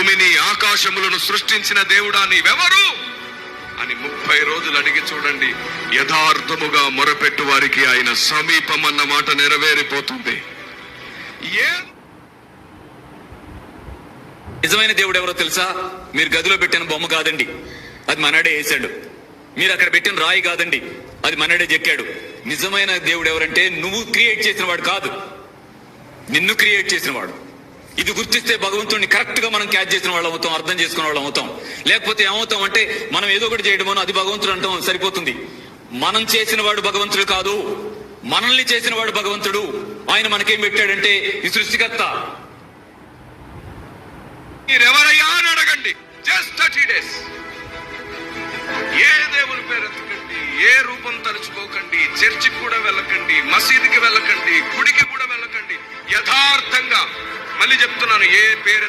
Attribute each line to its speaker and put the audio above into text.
Speaker 1: భూమిని ఆకాశములను సృష్టించిన దేవుడా నీవెవరు అని 30 రోజులు అడిగి చూడండి. యథార్థముగా మొరపెట్టు వారికి ఆయన సమీపం అన్న మాట నెరవేరిపోతుంది.
Speaker 2: నిజమైన దేవుడు ఎవరో తెలుసా? మీరు గదిలో పెట్టిన బొమ్మ కాదండి, అది మనడే వేశాడు. మీరు అక్కడ పెట్టిన రాయి కాదండి, అది మనడే చెక్కాడు. నిజమైన దేవుడు ఎవరంటే నువ్వు క్రియేట్ చేసిన వాడు కాదు, నిన్ను క్రియేట్ చేసిన వాడు. ఇది గుర్తిస్తే భగవంతుడిని కరెక్ట్ గా మనం క్యాచ్ చేసిన వాళ్ళం అవుతాం, అర్థం చేసుకున్న వాళ్ళం అవుతాం. లేకపోతే ఏమవుతాం అంటే మనం ఏదో ఒకటి చేయడమో అది భగవంతుడు అంటాం, సరిపోతుంది. మనం చేసిన వాడు భగవంతుడు కాదు, మనల్ని చేసిన వాడు భగవంతుడు. ఆయన మనకేం పెట్టాడంటే ఈ సృష్టికర్త.
Speaker 1: మీరెవరయ్యా అని అడగండి. Just 30 days. ఏ దేవుని పేరు ఎత్తకండి, ఏ రూపం తలుచుకోకండి, చర్చికి కూడా వెళ్ళకండి, మసీదుకి వెళ్ళకండి, గుడికి కూడా వెళ్ళకండి. యథార్థంగా మళ్ళీ చెప్తున్నాను, ఏ పేరు